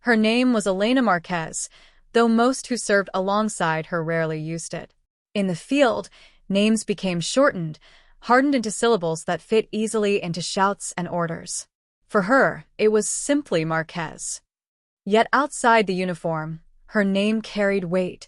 Her name was Elena Marquez, though most who served alongside her rarely used it. In the field, names became shortened, hardened into syllables that fit easily into shouts and orders. For her, it was simply Marquez. Yet outside the uniform, her name carried weight,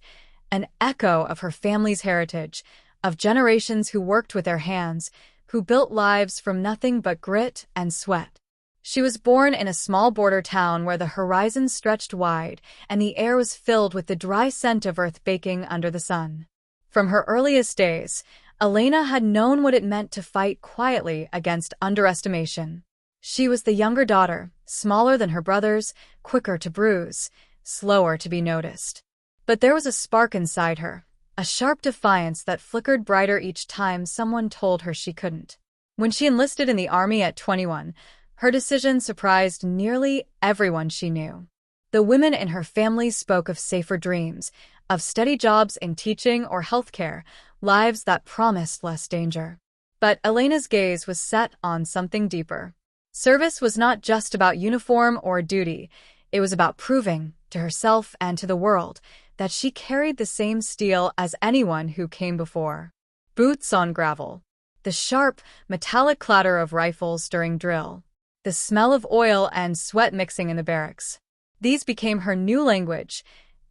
an echo of her family's heritage, of generations who worked with their hands, who built lives from nothing but grit and sweat. She was born in a small border town where the horizon stretched wide and the air was filled with the dry scent of earth baking under the sun. From her earliest days, Elena had known what it meant to fight quietly against underestimation. She was the younger daughter, smaller than her brothers, quicker to bruise, slower to be noticed. But there was a spark inside her, a sharp defiance that flickered brighter each time someone told her she couldn't. When she enlisted in the army at 21, her decision surprised nearly everyone she knew. The women in her family spoke of safer dreams, of steady jobs in teaching or healthcare, lives that promised less danger. But Elena's gaze was set on something deeper. Service was not just about uniform or duty. It was about proving, to herself and to the world, that she carried the same steel as anyone who came before. Boots on gravel. The sharp, metallic clatter of rifles during drill. The smell of oil and sweat mixing in the barracks. These became her new language,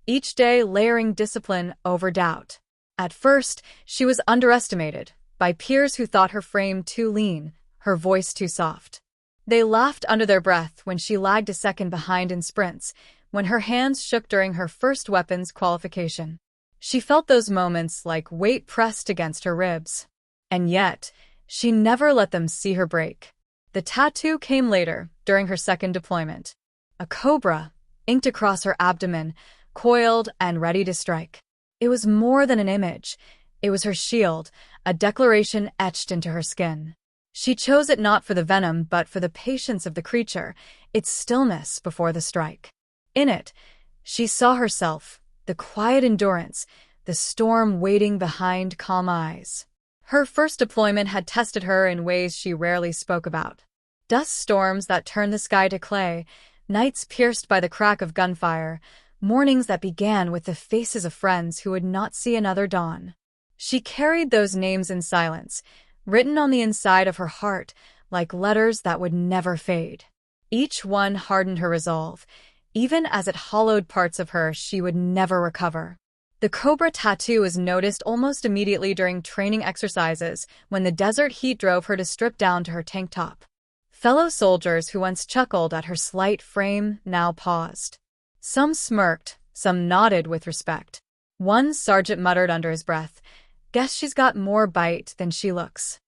each day layering discipline over doubt. At first, she was underestimated by peers who thought her frame too lean, her voice too soft. They laughed under their breath when she lagged a second behind in sprints, when her hands shook during her first weapons qualification. She felt those moments like weight pressed against her ribs. And yet, she never let them see her break. The tattoo came later, during her second deployment. A cobra, inked across her abdomen, coiled and ready to strike. It was more than an image. It was her shield, a declaration etched into her skin. She chose it not for the venom but for the patience of the creature, its stillness before the strike. In it, she saw herself, the quiet endurance, the storm waiting behind calm eyes. Her first deployment had tested her in ways she rarely spoke about. Dust storms that turned the sky to clay, nights pierced by the crack of gunfire, mornings that began with the faces of friends who would not see another dawn. She carried those names in silence, written on the inside of her heart like letters that would never fade. Each one hardened her resolve, even as it hollowed parts of her she would never recover. The Cobra tattoo was noticed almost immediately during training exercises when the desert heat drove her to strip down to her tank top. Fellow soldiers who once chuckled at her slight frame now paused. Some smirked, some nodded with respect. One sergeant muttered under his breath, "Guess she's got more bite than she looks."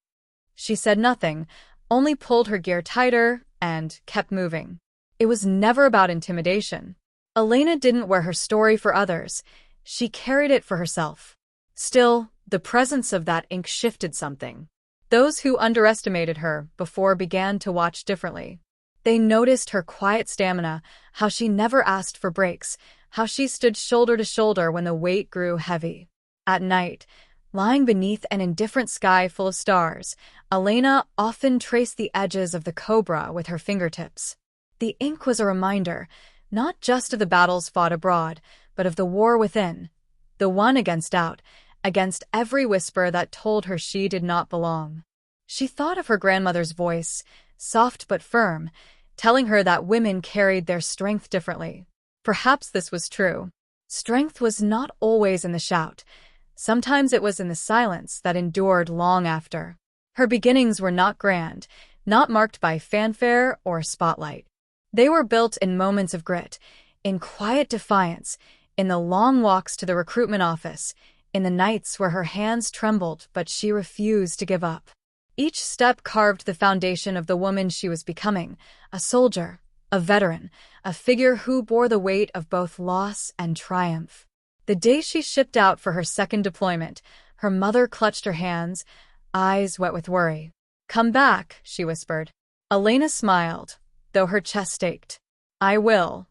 She said nothing, only pulled her gear tighter and kept moving. It was never about intimidation. Elena didn't wear her story for others. She carried it for herself. Still, the presence of that ink shifted something. Those who underestimated her before began to watch differently. They noticed her quiet stamina, how she never asked for breaks, how she stood shoulder to shoulder when the weight grew heavy. At night, lying beneath an indifferent sky full of stars, Elena often traced the edges of the Cobra with her fingertips. The ink was a reminder, not just of the battles fought abroad, but of the war within, the one against doubt, against every whisper that told her she did not belong. She thought of her grandmother's voice, soft but firm, telling her that women carried their strength differently. Perhaps this was true. Strength was not always in the shout. Sometimes it was in the silence that endured long after. Her beginnings were not grand, not marked by fanfare or spotlight. They were built in moments of grit, in quiet defiance, in the long walks to the recruitment office, in the nights where her hands trembled but she refused to give up. Each step carved the foundation of the woman she was becoming, a soldier, a veteran, a figure who bore the weight of both loss and triumph. The day she shipped out for her second deployment, her mother clutched her hands, eyes wet with worry. "Come back," she whispered. Elena smiled, though her chest ached. "I will."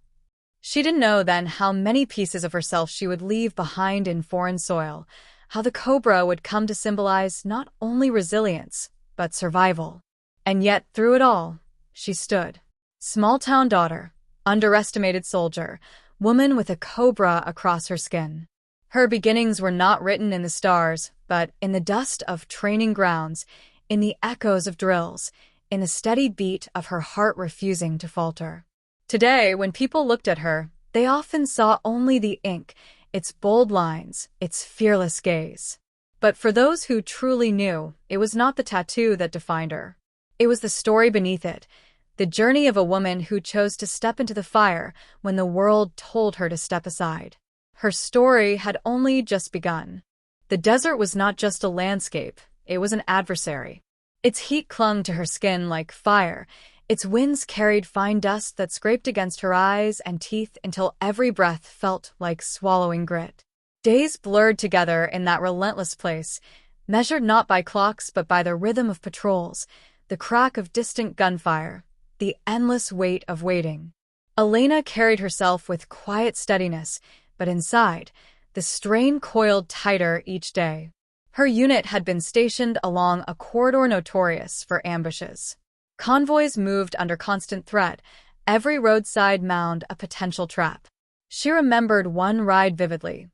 She didn't know then how many pieces of herself she would leave behind in foreign soil, how the Cobra would come to symbolize not only resilience, but survival. And yet, through it all, she stood. Small-town daughter, underestimated soldier, woman with a cobra across her skin. Her beginnings were not written in the stars, but in the dust of training grounds, in the echoes of drills, in the steady beat of her heart refusing to falter. Today, when people looked at her, they often saw only the ink, its bold lines, its fearless gaze. But for those who truly knew, it was not the tattoo that defined her. It was the story beneath it, the journey of a woman who chose to step into the fire when the world told her to step aside. Her story had only just begun. The desert was not just a landscape, it was an adversary. Its heat clung to her skin like fire. Its winds carried fine dust that scraped against her eyes and teeth until every breath felt like swallowing grit. Days blurred together in that relentless place, measured not by clocks but by the rhythm of patrols, the crack of distant gunfire, the endless weight of waiting. Elena carried herself with quiet steadiness, but inside, the strain coiled tighter each day. Her unit had been stationed along a corridor notorious for ambushes. Convoys moved under constant threat, every roadside mound a potential trap. She remembered one ride vividly,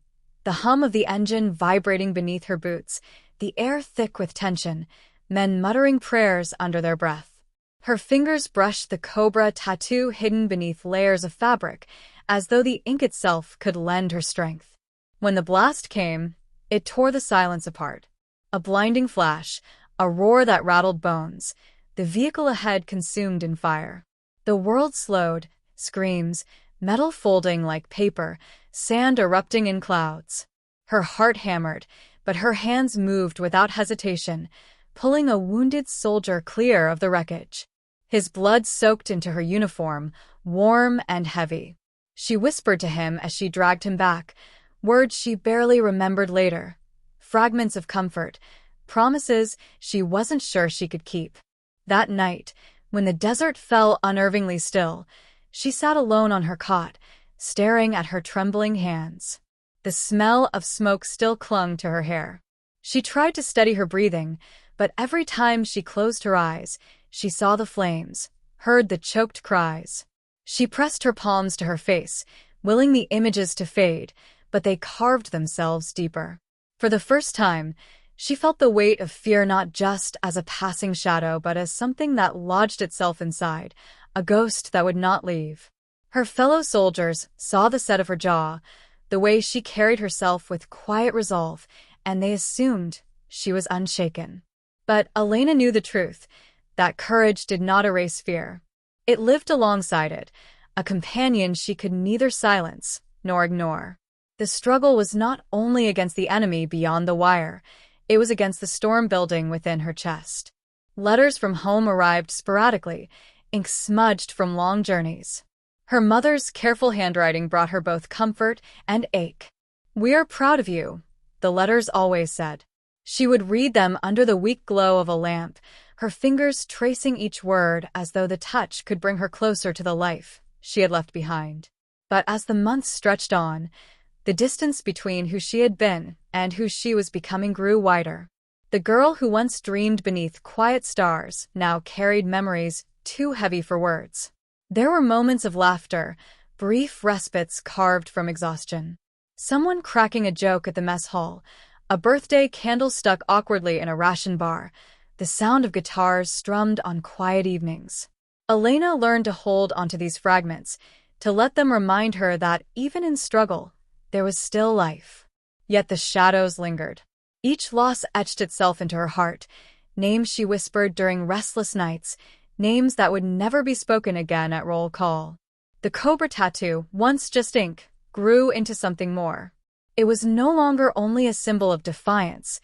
the hum of the engine vibrating beneath her boots, the air thick with tension, men muttering prayers under their breath. Her fingers brushed the Cobra tattoo hidden beneath layers of fabric, as though the ink itself could lend her strength. When the blast came, it tore the silence apart. A blinding flash, a roar that rattled bones, the vehicle ahead consumed in fire. The world slowed, screams, metal folding like paper, sand erupting in clouds. Her heart hammered, but her hands moved without hesitation, pulling a wounded soldier clear of the wreckage. His blood soaked into her uniform, warm and heavy. She whispered to him as she dragged him back, words she barely remembered later, fragments of comfort, promises she wasn't sure she could keep. That night, when the desert fell unnervingly still, she sat alone on her cot, staring at her trembling hands. The smell of smoke still clung to her hair. She tried to steady her breathing, but every time she closed her eyes, she saw the flames, heard the choked cries. She pressed her palms to her face, willing the images to fade, but they carved themselves deeper. For the first time, she felt the weight of fear not just as a passing shadow but as something that lodged itself inside, a ghost that would not leave. Her fellow soldiers saw the set of her jaw, the way she carried herself with quiet resolve, and they assumed she was unshaken. But Elena knew the truth, that courage did not erase fear. It lived alongside it, a companion she could neither silence nor ignore. The struggle was not only against the enemy beyond the wire, it was against the storm building within her chest. Letters from home arrived sporadically, ink smudged from long journeys. Her mother's careful handwriting brought her both comfort and ache. "We are proud of you," the letters always said. She would read them under the weak glow of a lamp, her fingers tracing each word as though the touch could bring her closer to the life she had left behind. But as the months stretched on, the distance between who she had been and who she was becoming grew wider. The girl who once dreamed beneath quiet stars now carried memories too heavy for words. There were moments of laughter, brief respites carved from exhaustion. Someone cracking a joke at the mess hall, a birthday candle stuck awkwardly in a ration bar, the sound of guitars strummed on quiet evenings. Elena learned to hold onto these fragments, to let them remind her that even in struggle, there was still life. Yet the shadows lingered. Each loss etched itself into her heart, names she whispered during restless nights, names that would never be spoken again at roll call. The Cobra tattoo, once just ink, grew into something more. It was no longer only a symbol of defiance,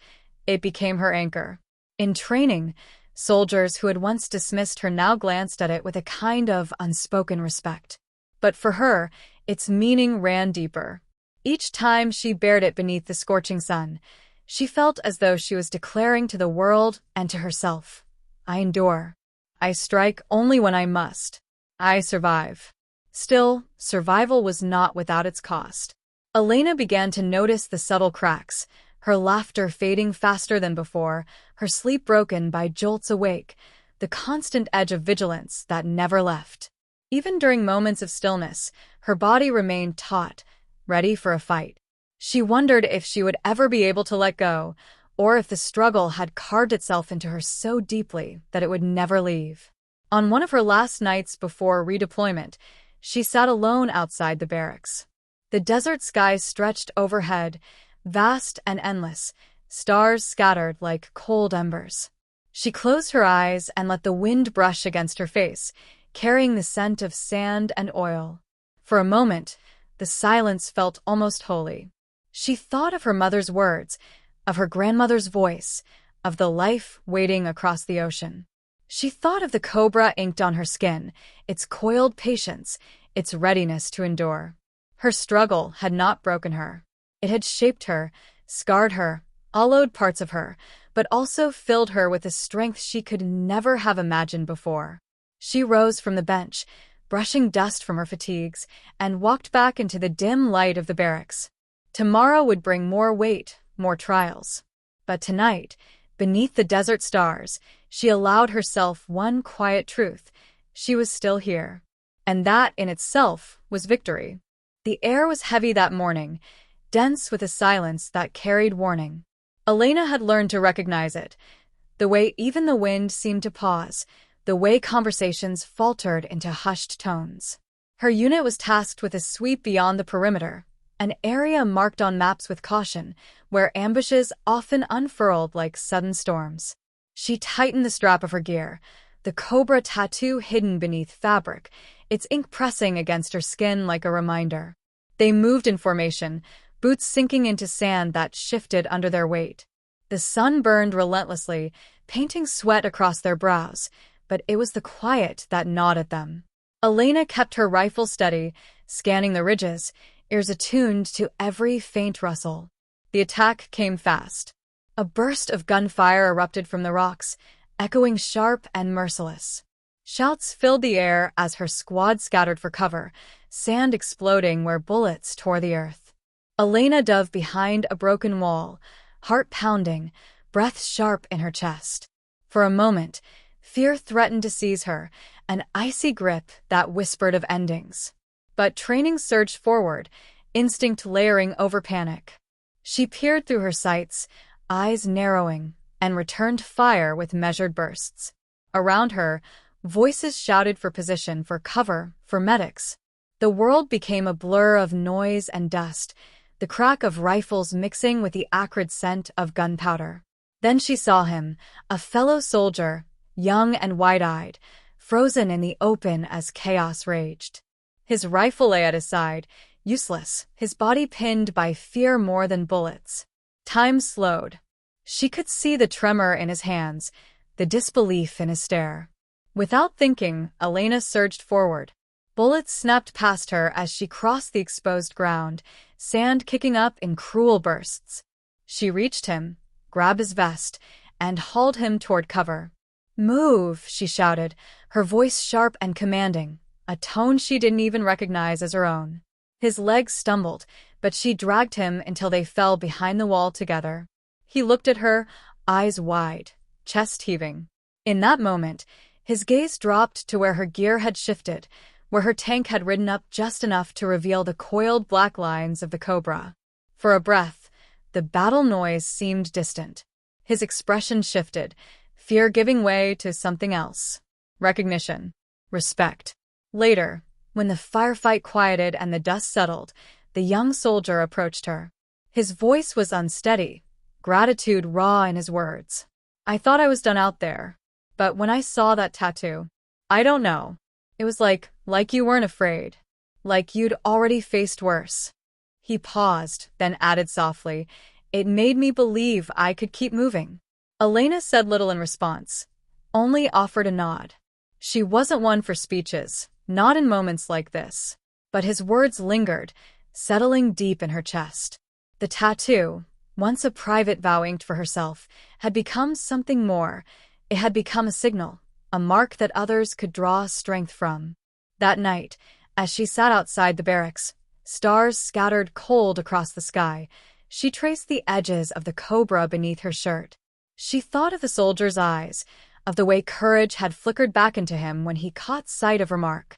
it became her anchor. In training, soldiers who had once dismissed her now glanced at it with a kind of unspoken respect. But for her, its meaning ran deeper. Each time she bared it beneath the scorching sun, she felt as though she was declaring to the world and to herself, "I endure. I strike only when I must. I survive." Still, survival was not without its cost. Elena began to notice the subtle cracks, her laughter fading faster than before, her sleep broken by jolts awake, the constant edge of vigilance that never left. Even during moments of stillness, her body remained taut, ready for a fight. She wondered if she would ever be able to let go, or if the struggle had carved itself into her so deeply that it would never leave. On one of her last nights before redeployment, she sat alone outside the barracks. The desert sky stretched overhead, vast and endless, stars scattered like cold embers. She closed her eyes and let the wind brush against her face, carrying the scent of sand and oil. For a moment, the silence felt almost holy. She thought of her mother's words, of her grandmother's voice, of the life waiting across the ocean. She thought of the cobra inked on her skin, its coiled patience, its readiness to endure. Her struggle had not broken her. It had shaped her, scarred her, hollowed parts of her, but also filled her with a strength she could never have imagined before. She rose from the bench, brushing dust from her fatigues, and walked back into the dim light of the barracks. Tomorrow would bring more weight, more trials. But tonight, beneath the desert stars, she allowed herself one quiet truth. She was still here. And that in itself was victory. The air was heavy that morning, dense with a silence that carried warning. Elena had learned to recognize it, the way even the wind seemed to pause, the way conversations faltered into hushed tones. Her unit was tasked with a sweep beyond the perimeter, an area marked on maps with caution, where ambushes often unfurled like sudden storms. She tightened the strap of her gear, the Cobra tattoo hidden beneath fabric, its ink pressing against her skin like a reminder. They moved in formation, boots sinking into sand that shifted under their weight. The sun burned relentlessly, painting sweat across their brows, but it was the quiet that gnawed at them. Elena kept her rifle steady, scanning the ridges, ears attuned to every faint rustle. The attack came fast. A burst of gunfire erupted from the rocks, echoing sharp and merciless. Shouts filled the air as her squad scattered for cover, sand exploding where bullets tore the earth. Elena dove behind a broken wall, heart pounding, breath sharp in her chest. For a moment, fear threatened to seize her, an icy grip that whispered of endings. But training surged forward, instinct layering over panic. She peered through her sights, eyes narrowing, and returned fire with measured bursts. Around her, voices shouted for position, for cover, for medics. The world became a blur of noise and dust, the crack of rifles mixing with the acrid scent of gunpowder. Then she saw him, a fellow soldier, young and wide-eyed, frozen in the open as chaos raged. His rifle lay at his side, useless, his body pinned by fear more than bullets. Time slowed. She could see the tremor in his hands, the disbelief in his stare. Without thinking, Elena surged forward. Bullets snapped past her as she crossed the exposed ground, sand kicking up in cruel bursts. She reached him, grabbed his vest, and hauled him toward cover. "Move," she shouted, her voice sharp and commanding, a tone she didn't even recognize as her own. His legs stumbled, but she dragged him until they fell behind the wall together. He looked at her, eyes wide, chest heaving. In that moment, his gaze dropped to where her gear had shifted, where her tank had ridden up just enough to reveal the coiled black lines of the Cobra. For a breath, the battle noise seemed distant. His expression shifted, fear giving way to something else. Recognition. Respect. Later, when the firefight quieted and the dust settled, the young soldier approached her. His voice was unsteady, gratitude raw in his words. "I thought I was done out there. But when I saw that tattoo, I don't know. It was like you weren't afraid. Like you'd already faced worse." He paused, then added softly, "It made me believe I could keep moving." Elena said little in response, only offered a nod. She wasn't one for speeches, not in moments like this. But his words lingered, settling deep in her chest. The tattoo, once a private vow inked for herself, had become something more. It had become a signal, a mark that others could draw strength from. That night, as she sat outside the barracks, stars scattered cold across the sky, she traced the edges of the Cobra beneath her shirt. She thought of the soldier's eyes, of the way courage had flickered back into him when he caught sight of her mark.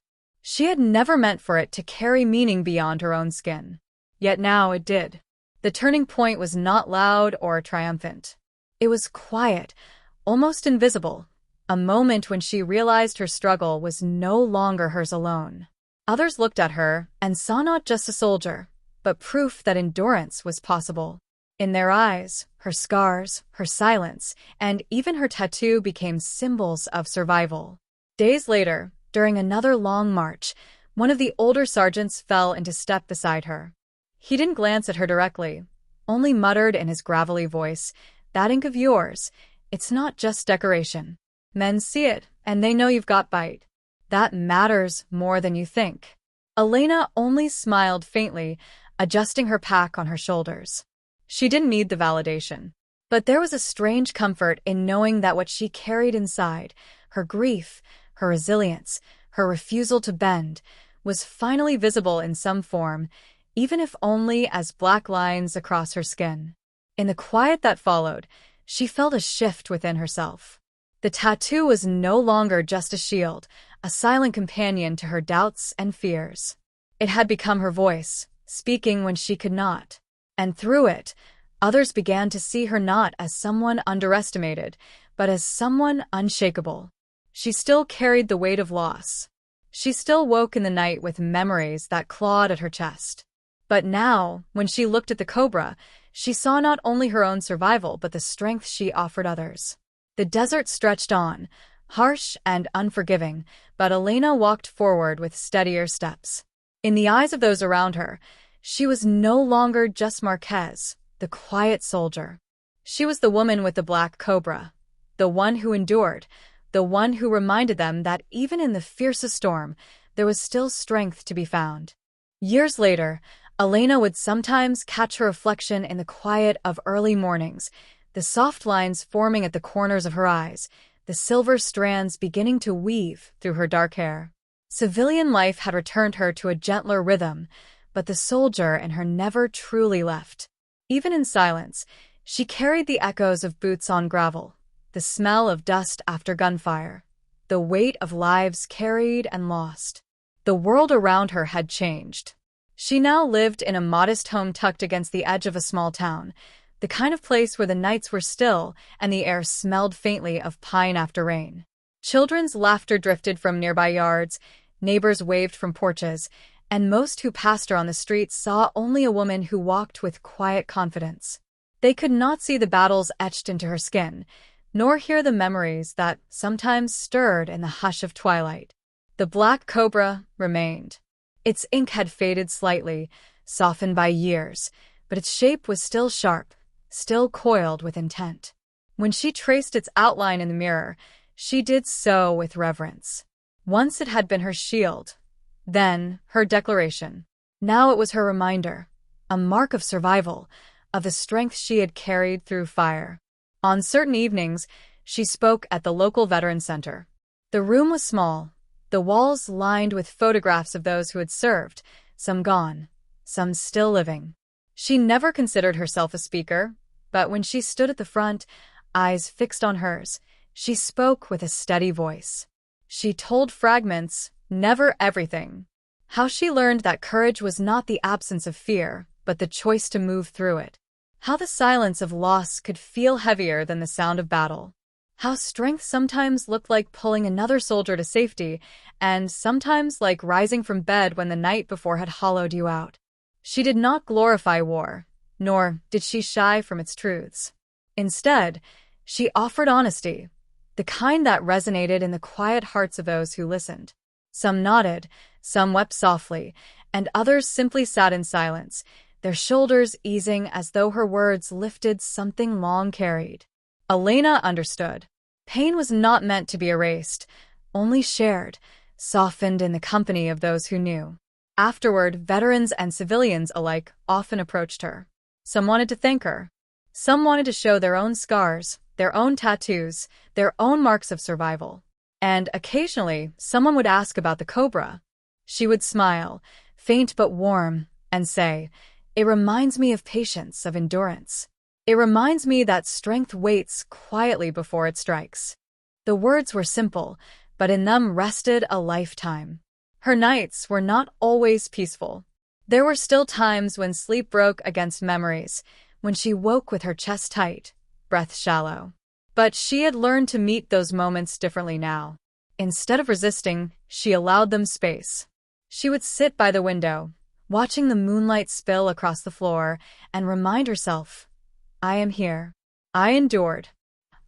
She had never meant for it to carry meaning beyond her own skin. Yet now it did. The turning point was not loud or triumphant. It was quiet, almost invisible, a moment when she realized her struggle was no longer hers alone. Others looked at her and saw not just a soldier, but proof that endurance was possible. In their eyes, her scars, her silence, and even her tattoo became symbols of survival. Days later, during another long march, one of the older sergeants fell into step beside her. He didn't glance at her directly, only muttered in his gravelly voice, "That ink of yours, it's not just decoration. Men see it, and they know you've got bite. That matters more than you think." Elena only smiled faintly, adjusting her pack on her shoulders. She didn't need the validation. But there was a strange comfort in knowing that what she carried inside, her grief, her resilience, her refusal to bend, was finally visible in some form, even if only as black lines across her skin. In the quiet that followed, she felt a shift within herself. The tattoo was no longer just a shield, a silent companion to her doubts and fears. It had become her voice, speaking when she could not. And through it, others began to see her not as someone underestimated, but as someone unshakable. She still carried the weight of loss. She still woke in the night with memories that clawed at her chest. But now, when she looked at the Cobra, she saw not only her own survival but the strength she offered others. The desert stretched on, harsh and unforgiving, but Elena walked forward with steadier steps. In the eyes of those around her, she was no longer just Marquez, the quiet soldier. She was the woman with the black cobra, the one who endured, the one who reminded them that even in the fiercest storm, there was still strength to be found. Years later, Elena would sometimes catch her reflection in the quiet of early mornings, the soft lines forming at the corners of her eyes, the silver strands beginning to weave through her dark hair. Civilian life had returned her to a gentler rhythm, but the soldier in her never truly left. Even in silence, she carried the echoes of boots on gravel, the smell of dust after gunfire, the weight of lives carried and lost. The world around her had changed. She now lived in a modest home tucked against the edge of a small town, the kind of place where the nights were still and the air smelled faintly of pine after rain. Children's laughter drifted from nearby yards, neighbors waved from porches, and most who passed her on the streets saw only a woman who walked with quiet confidence. They could not see the battles etched into her skin, nor hear the memories that sometimes stirred in the hush of twilight. The black cobra remained. Its ink had faded slightly, softened by years, but its shape was still sharp, still coiled with intent. When she traced its outline in the mirror, she did so with reverence. Once it had been her shield, then her declaration. Now it was her reminder, a mark of survival, of the strength she had carried through fire. On certain evenings, she spoke at the local veteran center. The room was small, the walls lined with photographs of those who had served, some gone, some still living. She never considered herself a speaker, but when she stood at the front, eyes fixed on hers, she spoke with a steady voice. She told fragments, never everything. How she learned that courage was not the absence of fear, but the choice to move through it. How the silence of loss could feel heavier than the sound of battle. How strength sometimes looked like pulling another soldier to safety, and sometimes like rising from bed when the night before had hollowed you out. She did not glorify war, nor did she shy from its truths. Instead, she offered honesty, the kind that resonated in the quiet hearts of those who listened. Some nodded, some wept softly, and others simply sat in silence, their shoulders easing as though her words lifted something long carried. Elena understood. Pain was not meant to be erased, only shared, softened in the company of those who knew. Afterward, veterans and civilians alike often approached her. Some wanted to thank her. Some wanted to show their own scars, their own tattoos, their own marks of survival. And occasionally, someone would ask about the Cobra. She would smile, faint but warm, and say, "It reminds me of patience, of endurance. It reminds me that strength waits quietly before it strikes." The words were simple, but in them rested a lifetime. Her nights were not always peaceful. There were still times when sleep broke against memories, when she woke with her chest tight, breath shallow. But she had learned to meet those moments differently now. Instead of resisting, she allowed them space. She would sit by the window, watching the moonlight spill across the floor, and remind herself, I am here. I endured.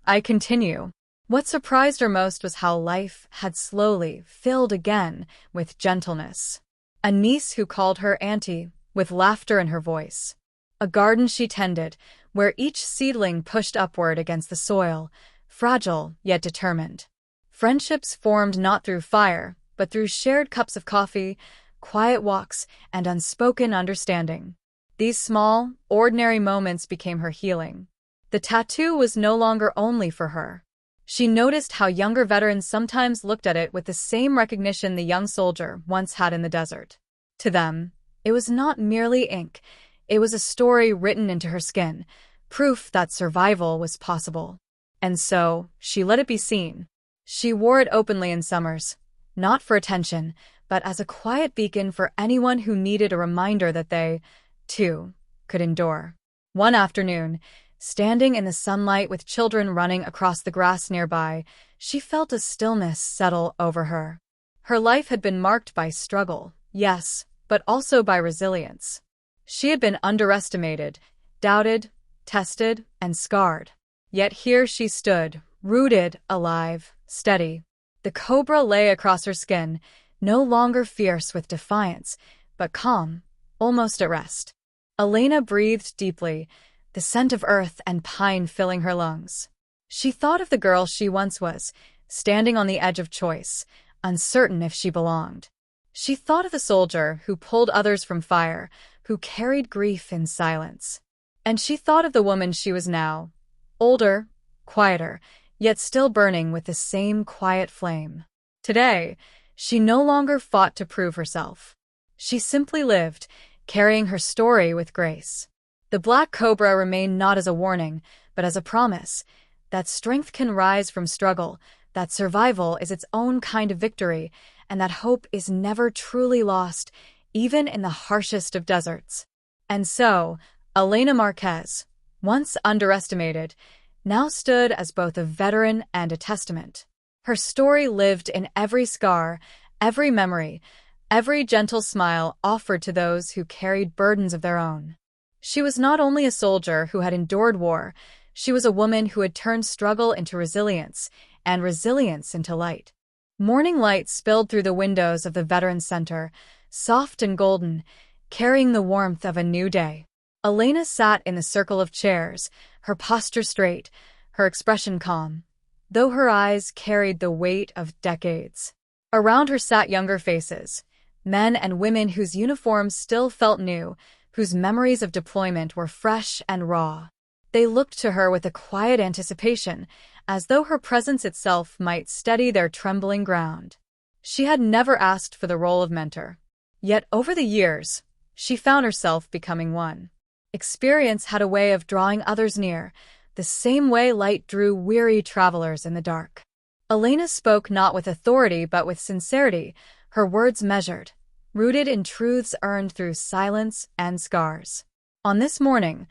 I continue. What surprised her most was how life had slowly filled again with gentleness. A niece who called her auntie, with laughter in her voice. A garden she tended, where each seedling pushed upward against the soil, fragile yet determined. Friendships formed not through fire, but through shared cups of coffee, quiet walks, and unspoken understanding. These small, ordinary moments became her healing. The tattoo was no longer only for her. She noticed how younger veterans sometimes looked at it with the same recognition the young soldier once had in the desert. To them, it was not merely ink. It was a story written into her skin, proof that survival was possible. And so, she let it be seen. She wore it openly in summers, not for attention, but as a quiet beacon for anyone who needed a reminder that they, too, could endure. One afternoon, standing in the sunlight with children running across the grass nearby, she felt a stillness settle over her. Her life had been marked by struggle, yes, but also by resilience. She had been underestimated, doubted, tested, and scarred. Yet here she stood, rooted, alive, steady. The cobra lay across her skin, no longer fierce with defiance, but calm, almost at rest. Elena breathed deeply, the scent of earth and pine filling her lungs. She thought of the girl she once was, standing on the edge of choice, uncertain if she belonged. She thought of the soldier who pulled others from fire, who carried grief in silence. And she thought of the woman she was now, older, quieter, yet still burning with the same quiet flame. Today, she no longer fought to prove herself. She simply lived, carrying her story with grace. The black cobra remained not as a warning, but as a promise, that strength can rise from struggle, that survival is its own kind of victory, and that hope is never truly lost, even in the harshest of deserts. And so, Elena Marquez, once underestimated, now stood as both a veteran and a testament. Her story lived in every scar, every memory, every gentle smile offered to those who carried burdens of their own. She was not only a soldier who had endured war, she was a woman who had turned struggle into resilience, and resilience into light. Morning light spilled through the windows of the Veterans Center, soft and golden, carrying the warmth of a new day. Elena sat in the circle of chairs, her posture straight, her expression calm, though her eyes carried the weight of decades. Around her sat younger faces, men and women whose uniforms still felt new, whose memories of deployment were fresh and raw. They looked to her with a quiet anticipation, as though her presence itself might steady their trembling ground. She had never asked for the role of mentor. Yet over the years, she found herself becoming one. Experience had a way of drawing others near, the same way light drew weary travelers in the dark. Elena spoke not with authority but with sincerity, her words measured, rooted in truths earned through silence and scars. On this morning,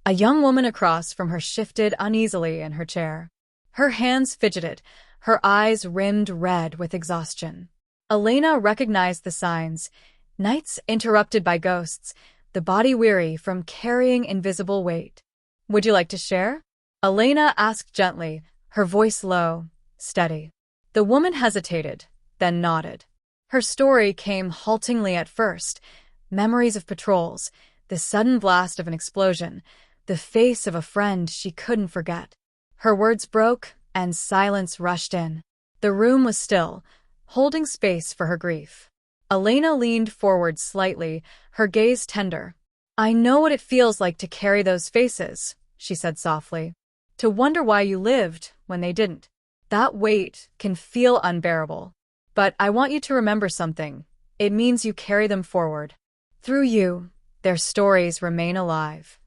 a young woman across from her shifted uneasily in her chair. Her hands fidgeted, her eyes rimmed red with exhaustion. Elena recognized the signs: nights interrupted by ghosts, the body weary from carrying invisible weight. "Would you like to share?" Elena asked gently, her voice low, steady. The woman hesitated, then nodded. Her story came haltingly at first: memories of patrols, the sudden blast of an explosion, the face of a friend she couldn't forget. Her words broke, and silence rushed in. The room was still, holding space for her grief. Elena leaned forward slightly, her gaze tender. "I know what it feels like to carry those faces," she said softly. "To wonder why you lived when they didn't. That weight can feel unbearable. But I want you to remember something. It means you carry them forward. Through you, their stories remain alive."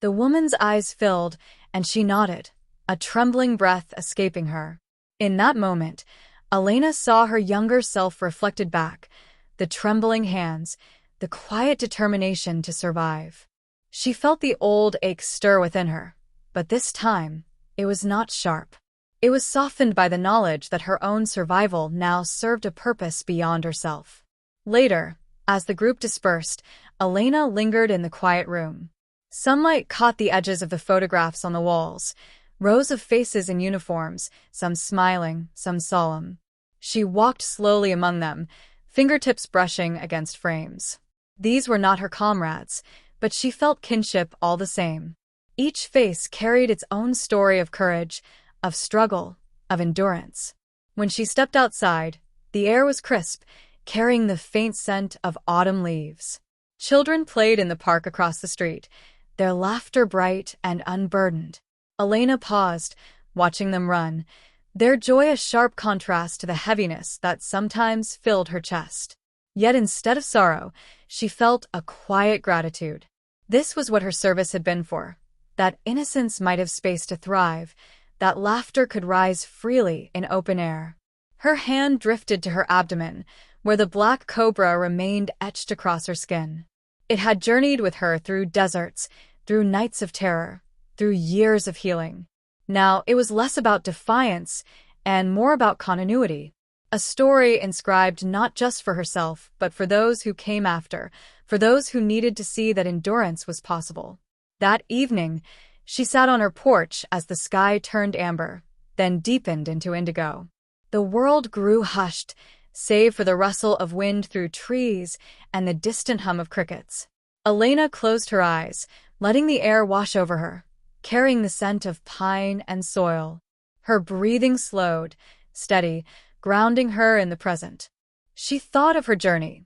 The woman's eyes filled, and she nodded, a trembling breath escaping her. In that moment, Elena saw her younger self reflected back, the trembling hands, the quiet determination to survive. She felt the old ache stir within her, but this time, it was not sharp. It was softened by the knowledge that her own survival now served a purpose beyond herself. Later, as the group dispersed, Elena lingered in the quiet room. Sunlight caught the edges of the photographs on the walls, rows of faces in uniforms, some smiling, some solemn. She walked slowly among them, fingertips brushing against frames. These were not her comrades, but she felt kinship all the same. Each face carried its own story of courage, of struggle, of endurance. When she stepped outside, the air was crisp, carrying the faint scent of autumn leaves. Children played in the park across the street, their laughter bright and unburdened. Elena paused, watching them run, their joy a sharp contrast to the heaviness that sometimes filled her chest. Yet instead of sorrow, she felt a quiet gratitude. This was what her service had been for, that innocence might have space to thrive, that laughter could rise freely in open air. Her hand drifted to her abdomen, where the black cobra remained etched across her skin. It had journeyed with her through deserts, through nights of terror, through years of healing. Now it was less about defiance and more about continuity. A story inscribed not just for herself, but for those who came after, for those who needed to see that endurance was possible. That evening, she sat on her porch as the sky turned amber, then deepened into indigo. The world grew hushed, save for the rustle of wind through trees and the distant hum of crickets. Elena closed her eyes, letting the air wash over her, carrying the scent of pine and soil. Her breathing slowed, steady, grounding her in the present. She thought of her journey,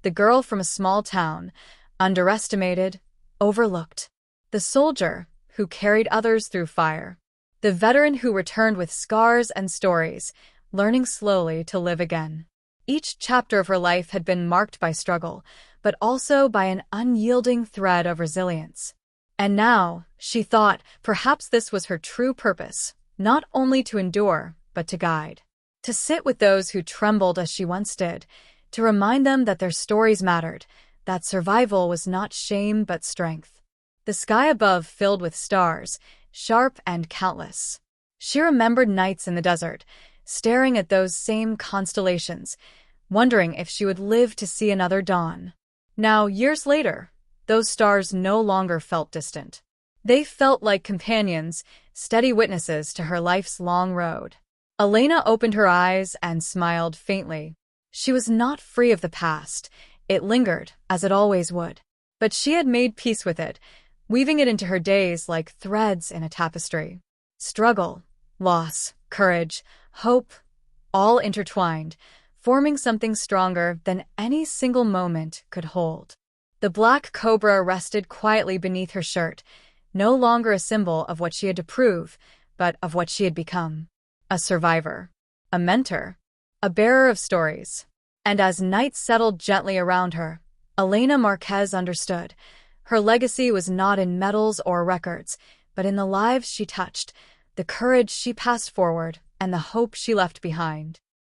the girl from a small town, underestimated, overlooked. The soldier who carried others through fire. The veteran who returned with scars and stories, learning slowly to live again. Each chapter of her life had been marked by struggle, but also by an unyielding thread of resilience. And now, she thought, perhaps this was her true purpose, not only to endure, but to guide. To sit with those who trembled as she once did, to remind them that their stories mattered, that survival was not shame but strength. The sky above filled with stars, sharp and countless. She remembered nights in the desert, staring at those same constellations, wondering if she would live to see another dawn. Now, years later, those stars no longer felt distant. They felt like companions, steady witnesses to her life's long road. Elena opened her eyes and smiled faintly. She was not free of the past. It lingered, as it always would. But she had made peace with it, weaving it into her days like threads in a tapestry. Struggle, loss, courage, hope, all intertwined, forming something stronger than any single moment could hold. The black cobra rested quietly beneath her shirt, no longer a symbol of what she had to prove, but of what she had become. A survivor, a mentor, a bearer of stories. And as night settled gently around her, Elena Marquez understood. Her legacy was not in medals or records, but in the lives she touched, the courage she passed forward, and the hope she left behind.